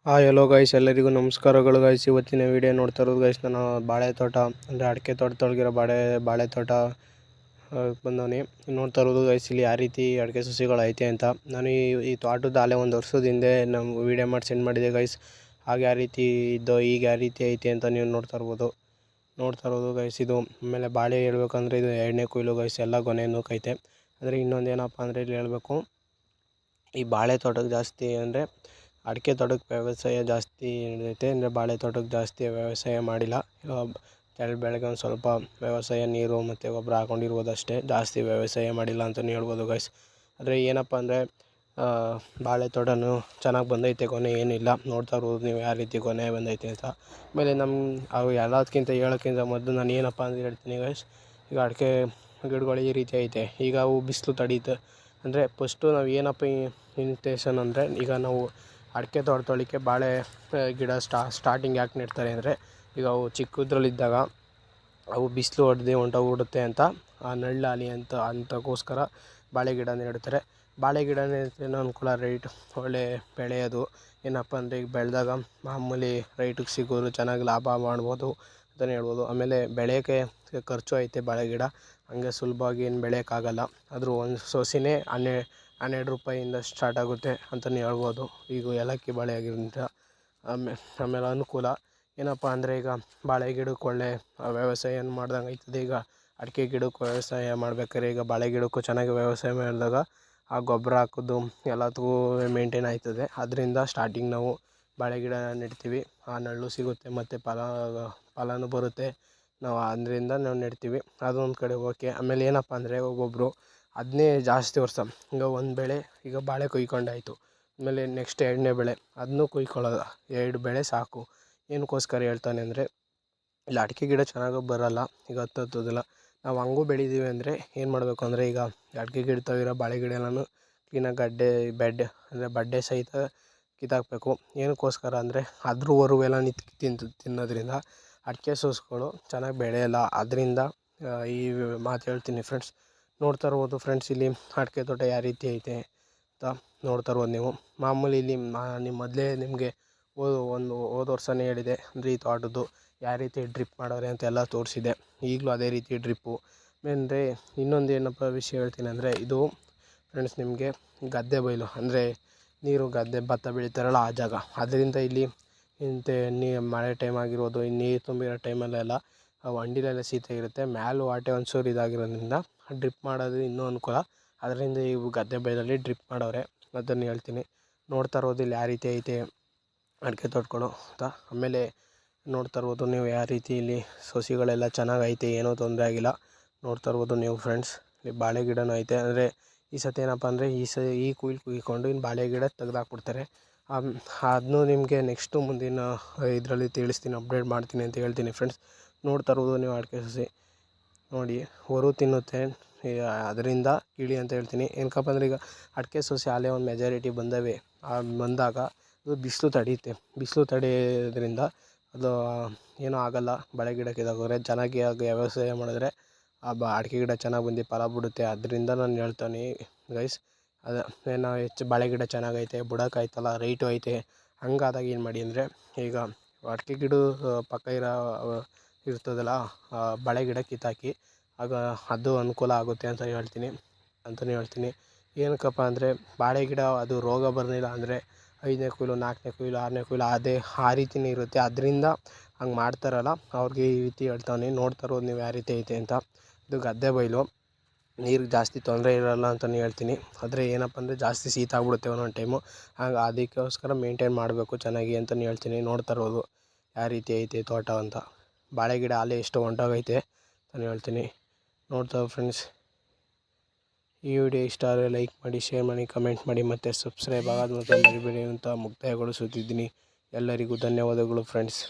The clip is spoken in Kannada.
ಹಲೋ ಗೈಸ್, ಎಲ್ಲರಿಗೂ ನಮಸ್ಕಾರಗಳು ಗೈಸ್. ಇವತ್ತಿನ ವಿಡಿಯೋ ನೋಡ್ತಾ ಇರೋದು ಗೈಸ್, ನಾನು ಬಾಳೆ ತೋಟ ಅಂದರೆ ಅಡಿಕೆ ತೋಟದೊಳಗಿರೋ ಬಾಳೆ ತೋಟ ಬಂದವನಿ ನೋಡ್ತಾ ಇರೋದು ಗೈಸ್. ಇಲ್ಲಿ ಯಾವ ರೀತಿ ಅಡಿಕೆ ಸಸಿಗಳು ಐತೆ ಅಂತ ನಾನು ಈ ತೋಟದ ಅಲ್ಲೇ ಒಂದು ವರ್ಷದ ಹಿಂದೆ ನಮ್ಮ ವಿಡಿಯೋ ಮಾಡಿ ಸೆಂಡ್ ಮಾಡಿದೆ ಗೈಸ್. ಹಾಗೆ ಯಾವ ರೀತಿ ಇದ್ದೋ ಈಗ ಯಾವ ರೀತಿ ಐತೆ ಅಂತ ನೀವು ನೋಡ್ತಾ ಇರೋದು ಗೈಸ್. ಇದು ಆಮೇಲೆ ಬಾಳೆ ಹೇಳ್ಬೇಕಂದ್ರೆ ಇದು ಎರಡನೇ ಕೊಯ್ಲು ಗೈಸ್. ಎಲ್ಲ ಗೊನೆ ನುಕ್ಕೈತೆ. ಅಂದರೆ ಇನ್ನೊಂದು ಏನಪ್ಪ ಅಂದರೆ ಇಲ್ಲಿ ಹೇಳಬೇಕು, ಈ ಬಾಳೆ ತೋಟಕ್ಕೆ ಜಾಸ್ತಿ ಅಂದರೆ ಅಡಿಕೆ ತೋಟಕ್ಕೆ ವ್ಯವಸಾಯ ಜಾಸ್ತಿ ನಡೆದೈತೆ. ಅಂದರೆ ಬಾಳೆ ತೋಟಕ್ಕೆ ಜಾಸ್ತಿ ವ್ಯವಸಾಯ ಮಾಡಿಲ್ಲ. ಬೆಳಗ್ಗೆ ಒಂದು ಸ್ವಲ್ಪ ವ್ಯವಸಾಯ ನೀರು ಮತ್ತು ಗೊಬ್ಬರ ಹಾಕೊಂಡಿರ್ಬೋದು ಅಷ್ಟೇ, ಜಾಸ್ತಿ ವ್ಯವಸಾಯ ಮಾಡಿಲ್ಲ ಅಂತಲೇ ಹೇಳ್ಬೋದು ಗೈಸ್. ಆದರೆ ಏನಪ್ಪ ಅಂದರೆ ಬಾಳೆ ತೋಟನೂ ಚೆನ್ನಾಗಿ ಬಂದೈತೆ, ಗೊನೆ ಏನಿಲ್ಲ. ನೋಡ್ತಾ ಇರ್ಬೋದು ನೀವು ಯಾವ ರೀತಿ ಗೊನೆ ಬಂದೈತೆ ಅಂತ. ಆಮೇಲೆ ಅವು ಎಲ್ಲದಕ್ಕಿಂತ ಹೇಳೋಕ್ಕಿಂತ ಮೊದಲು ನಾನು ಏನಪ್ಪ ಅಂತ ಹೇಳ್ತೀನಿ ಗೈಸ್. ಈಗ ಅಡಿಕೆ ಗಿಡಗಳು ಈ ರೀತಿ ಐತೆ. ಈಗ ಅವು ಬಿಸಿಲು ತಡೀತು ಅಂದರೆ ಫಸ್ಟು ನಾವು ಏನಪ್ಪ ಇನ್ವಿಟೇಷನ್ ಅಂದರೆ, ಈಗ ನಾವು ಅಡಿಕೆ ತೋಟದೊಳಕ್ಕೆ ಬಾಳೆ ಗಿಡ ಸ್ಟಾರ್ಟಿಂಗ್ ಯಾಕೆ ನೆಡ್ತಾರೆ ಅಂದರೆ, ಈಗ ಅವು ಚಿಕ್ಕದ್ರಲ್ಲಿದ್ದಾಗ ಅವು ಬಿಸಿಲು ಹೊಡೆದು ಹೊಂಟೋಗ್ಬಿಡುತ್ತೆ ಅಂತ, ಆ ನೆರಳಾಗಲಿ ಅಂತಕ್ಕೋಸ್ಕರ ಬಾಳೆ ಗಿಡ ನೆಡ್ತಾರೆ. ಬಾಳೆ ಗಿಡ ನೆಡ್ತೇನೋ ಅನುಕೂಲ, ರೈಟ್ ಒಳ್ಳೆ ಬೆಳೆಯೋದು. ಏನಪ್ಪ ಅಂದರೆ ಈಗ ಬೆಳೆದಾಗ ಮಾಮೂಲಿ ರೈಟಿಗೆ ಸಿಗೋದು, ಚೆನ್ನಾಗಿ ಲಾಭ ಮಾಡ್ಬೋದು ಅಂತಲೇ ಹೇಳ್ಬೋದು. ಆಮೇಲೆ ಬೆಳೆಯೋಕ್ಕೆ ಖರ್ಚು ಐತೆ ಬಾಳೆ ಗಿಡ, ಹಂಗೆ ಸುಲಭವಾಗಿ ಏನು ಬೆಳೆಯೋಕ್ಕಾಗಲ್ಲ. ಆದರೂ ಒಂದು ಸಸಿನೇ 12 ರೂಪಾಯಿಂದ ಸ್ಟಾರ್ಟ್ ಆಗುತ್ತೆ ಅಂತಲೇ ಹೇಳ್ಬೋದು. ಈಗ ಏಲಕ್ಕಿ ಬಾಳೆ ಆಗಿರೋದ್ರಿಂದ ಆಮೇಲೆ ಅನುಕೂಲ ಏನಪ್ಪ ಅಂದರೆ, ಈಗ ಬಾಳೆ ಗಿಡಕ್ಕೆ ಒಳ್ಳೆ ವ್ಯವಸಾಯ ಮಾಡ್ದಂಗೆ ಆಯ್ತದೆ. ಈಗ ಅಡಿಕೆ ಗಿಡಕ್ಕೆ ವ್ಯವಸಾಯ ಮಾಡ್ಬೇಕಾದ್ರೆ ಈಗ ಬಾಳೆ ಗಿಡಕ್ಕೂ ಚೆನ್ನಾಗಿ ವ್ಯವಸಾಯ ಮಾಡಿದಾಗ ಆ ಗೊಬ್ಬರ ಹಾಕೋದು ಎಲ್ಲದಕ್ಕೂ ಮೇಂಟೈನ್ ಆಯ್ತದೆ. ಅದರಿಂದ ಸ್ಟಾರ್ಟಿಂಗ್ ನಾವು ಬಾಳೆ ಗಿಡ ನೆಡ್ತೀವಿ, ಆ ನೆರಳು ಸಿಗುತ್ತೆ ಮತ್ತು ಫಲನೂ ಬರುತ್ತೆ. ನಾವು ಅದರಿಂದ ನಾವು ನೆಡ್ತೀವಿ, ಅದೊಂದು ಕಡೆ ಓಕೆ. ಆಮೇಲೆ ಏನಪ್ಪ ಅಂದರೆ ಒಬ್ಬೊಬ್ಬರು ಅದನ್ನೇ ಜಾಸ್ತಿ ವರ್ಷ, ಈಗ ಒಂದು ಬೆಳೆ ಈಗ ಬಾಳೆ ಕೊಯ್ಕೊಂಡಾಯಿತು, ಆಮೇಲೆ ನೆಕ್ಸ್ಟ್ ಎರಡನೇ ಬೆಳೆ ಅದನ್ನೂ ಕೊಯ್ಕೊಳ್ಳೋದು. 2 ಬೆಳೆ ಸಾಕು. ಏನಕ್ಕೋಸ್ಕರ ಹೇಳ್ತಾನೆ ಅಂದರೆ, ಇಲ್ಲಿ ಅಡಿಕೆ ಗಿಡ ಚೆನ್ನಾಗಿ ಬರೋಲ್ಲ, ಈಗ ಹತ್ತೋದಿಲ್ಲ. ನಾವು ಹಂಗೂ ಬೆಳಿತೀವಿ ಅಂದರೆ ಏನು ಮಾಡಬೇಕು ಅಂದರೆ, ಈಗ ಅಡಿಕೆ ಗಿಡ ತವಿರೋ ಬಾಳೆ ಗಿಡ ಎಲ್ಲನೂ ಕ್ಲೀನಾಗಿ ಬಡ್ಡೆ ಸಹಿತ ಕಿತ್ತಾಕಬೇಕು. ಏನಕ್ಕೋಸ್ಕರ ಅಂದರೆ ಅದ್ರ ಹೊರವೆಲ್ಲ ತಿನ್ನೋದ್ರಿಂದ ಅಡಿಕೆ ಸಸಿಗಳು ಚೆನ್ನಾಗಿ ಬೆಳೆಯೋಲ್ಲ. ಅದರಿಂದ ಈ ಮಾತು ಹೇಳ್ತೀನಿ ಫ್ರೆಂಡ್ಸ್. ನೋಡ್ತಾ ಇರ್ಬೋದು ಫ್ರೆಂಡ್ಸ್, ಇಲ್ಲಿ ಅಡಿಕೆ ತೋಟ ಯಾವ ರೀತಿ ಐತೆ ಅಂತ ನೋಡ್ತಾ ಇರ್ಬೋದು ನೀವು. ಮಾಮೂಲಿ ಇಲ್ಲಿ ನಿಮ್ಮ ಮೊದಲೇ ನಿಮಗೆ ಹೋದ ವರ್ಷನೇ ಹೇಳಿದೆ ಅಂದರೆ ಈ ತೋಟದ್ದು ಯಾವ ರೀತಿ ಡ್ರಿಪ್ ಮಾಡೋರೆ ಅಂತೆಲ್ಲ ತೋರಿಸಿದೆ. ಈಗಲೂ ಅದೇ ರೀತಿ ಡ್ರಿಪ್ಪು. ಅಂದರೆ ಇನ್ನೊಂದು ಏನಪ್ಪ ವಿಷಯ ಹೇಳ್ತೀನಿ ಅಂದರೆ, ಇದು ಫ್ರೆಂಡ್ಸ್ ನಿಮಗೆ ಗದ್ದೆ ಬೈಲು ಅಂದರೆ ನೀರು ಗದ್ದೆ ಭತ್ತ ಬೆಳೀತಾರಲ್ಲ ಆ ಜಾಗ. ಅದರಿಂದ ಇಲ್ಲಿ ಮಳೆ ಟೈಮ್ ಆಗಿರ್ಬೋದು, ನೀರು ತುಂಬಿರೋ ಟೈಮಲ್ಲೆಲ್ಲ ವಂಡಿಲೆಲ್ಲ ಶೀತ ಇರುತ್ತೆ. ಮ್ಯಾಲೂ ವಾಟೆ ಒಂಚೂರು ಇದಾಗಿರೋದ್ರಿಂದ ಡ್ರಿಪ್ ಮಾಡೋದು ಇನ್ನೂ ಅನುಕೂಲ. ಅದರಿಂದ ಇವು ಗದ್ದೆ ಬೈಲಲ್ಲಿ ಡ್ರಿಪ್ ಮಾಡವ್ರೆ, ಅದನ್ನು ಹೇಳ್ತೀನಿ. ನೋಡ್ತಾ ಇರೋದು ಇಲ್ಲಿ ಯಾವ ರೀತಿ ಐತೆ ಅಡಿಕೆ ತೋಟಗಳು ಅಂತ. ಆಮೇಲೆ ನೋಡ್ತಾ ಇರ್ಬೋದು ನೀವು ಯಾವ ರೀತಿ ಇಲ್ಲಿ ಸಸಿಗಳೆಲ್ಲ ಚೆನ್ನಾಗಿ ಐತೆ, ಏನೂ ತೊಂದರೆ ಆಗಿಲ್ಲ. ನೋಡ್ತಾ ಇರ್ಬೋದು ನೀವು ಫ್ರೆಂಡ್ಸ್, ಇಲ್ಲಿ ಬಾಳೆ ಗಿಡನೂ ಐತೆ. ಅಂದರೆ ಈ ಸತಿ ಏನಪ್ಪ ಅಂದರೆ ಈ ಕುಯ್ಕೊಂಡು ಇನ್ನು ಬಾಳೆ ಗಿಡ ತೆಗ್ದಾಕ್ಬಿಡ್ತಾರೆ. ಅದನ್ನೂ ನಿಮಗೆ ನೆಕ್ಸ್ಟು ಮುಂದಿನ ಇದರಲ್ಲಿ ತಿಳಿಸ್ತೀನಿ, ಅಪ್ಡೇಟ್ ಮಾಡ್ತೀನಿ ಅಂತ ಹೇಳ್ತೀನಿ ಫ್ರೆಂಡ್ಸ್. ನೋಡ್ತಾ ಇರ್ಬೋದು ನೀವು ಅಡಿಕೆ ಸಸಿ ನೋಡಿ, ಹೊರು ತಿನ್ನುತ್ತೆ, ಅದರಿಂದ ಇಳಿ ಅಂತ ಹೇಳ್ತೀನಿ. ಏನಕ್ಕಪ್ಪ ಅಂದರೆ, ಈಗ ಅಡಿಕೆ ಸಸಿ ಅಲ್ಲೇ ಒಂದು ಮೆಜಾರಿಟಿ ಬಂದಾಗ ಅದು ಬಿಸಿಲು ತಡೆಯುತ್ತೆ. ಬಿಸಿಲು ತಡೆಯೋದ್ರಿಂದ ಅದು ಏನೂ ಆಗೋಲ್ಲ. ಬಾಳೆ ಗಿಡಕ್ಕೆ ಇದಾಗೋದ್ರೆ ಚೆನ್ನಾಗಿ ವ್ಯವಸಾಯ ಮಾಡಿದ್ರೆ ಅಡಿಕೆ ಗಿಡ ಚೆನ್ನಾಗಿ ಬಂದು ಫಲ ಬಿಡುತ್ತೆ. ಅದರಿಂದ ನಾನು ಹೇಳ್ತೀನಿ ಗೈಸ್. ಏನೋ ಹೆಚ್ಚು ಬಾಳೆ ಗಿಡ ಚೆನ್ನಾಗೈತೆ, ಬುಡಕ್ಕಾಯ್ತಲ್ಲ, ರೈಟು ಐತೆ, ಹಂಗಾದಾಗ ಏನು ಮಾಡಿ ಅಂದರೆ, ಈಗ ಅಡಿಕೆ ಗಿಡ ಪಕ್ಕ ಇರ್ತದಲ್ಲ ಬಾಳೆ ಗಿಡ ಕಿತ್ತಾಕಿ, ಆಗ ಅದು ಅನುಕೂಲ ಆಗುತ್ತೆ ಅಂತಲೇ ಹೇಳ್ತೀನಿ. ಏನಕ್ಕಪ್ಪ ಅಂದರೆ, ಬಾಳೆ ಗಿಡ ಅದು ರೋಗ ಬರಲಿಲ್ಲ ಅಂದರೆ 5ನೇ ಕೊಯ್ಲು, 4ನೇ ಕೊಯ್ಲು, 6ನೇ ಕೊಯ್ಲು ಆ ರೀತಿಯೇ ಇರುತ್ತೆ. ಅದರಿಂದ ಹಂಗೆ ಮಾಡ್ತಾರಲ್ಲ ಅವ್ರಿಗೆ ಈ ರೀತಿ ಹೇಳ್ತಾನೆ. ನೋಡ್ತಾ ಇರೋದು ನೀವು ಯಾವ ರೀತಿ ಐತೆ ಅಂತ. ಇದು ಗದ್ದೆ ಬೈಲು, ನೀರಿಗೆ ಜಾಸ್ತಿ ತೊಂದರೆ ಇರೋಲ್ಲ ಅಂತಲೇ ಹೇಳ್ತೀನಿ. ಆದರೆ ಏನಪ್ಪ ಅಂದರೆ ಜಾಸ್ತಿ ಶೀತ ಆಗ್ಬಿಡುತ್ತೆ ಒಂದೊಂದು ಟೈಮು, ಅದಕ್ಕೋಸ್ಕರ ಮೇಂಟೈನ್ ಮಾಡಬೇಕು ಚೆನ್ನಾಗಿ ಅಂತಲೇ ಹೇಳ್ತೀನಿ. ನೋಡ್ತಾ ಇರೋದು ಯಾವ ರೀತಿ ಐತೆ ತೋಟ ಅಂತ. ಬಾಳೆ ಗಿಡ ಅಲ್ಲೇ ಎಷ್ಟು ಹೊಂಟೋಗೈತೆ ಅಂತಲೇ ಹೇಳ್ತೀನಿ. ನೋಡ್ತಾ ಫ್ರೆಂಡ್ಸ್, ಈ ವಿಡಿಯೋ ಇಷ್ಟ ಆದರೆ ಲೈಕ್ ಮಾಡಿ, ಶೇರ್ ಮಾಡಿ, ಕಮೆಂಟ್ ಮಾಡಿ ಮತ್ತು ಸಬ್ಸ್ಕ್ರೈಬ್ ಆಗೋದು ಮತ್ತು ಮರಿಬೇಡಿ ಅಂತ ಮುಕ್ತಾಯಗೊಳಿಸುತ್ತಿದ್ದೀನಿ. ಎಲ್ಲರಿಗೂ ಧನ್ಯವಾದಗಳು ಫ್ರೆಂಡ್ಸ್.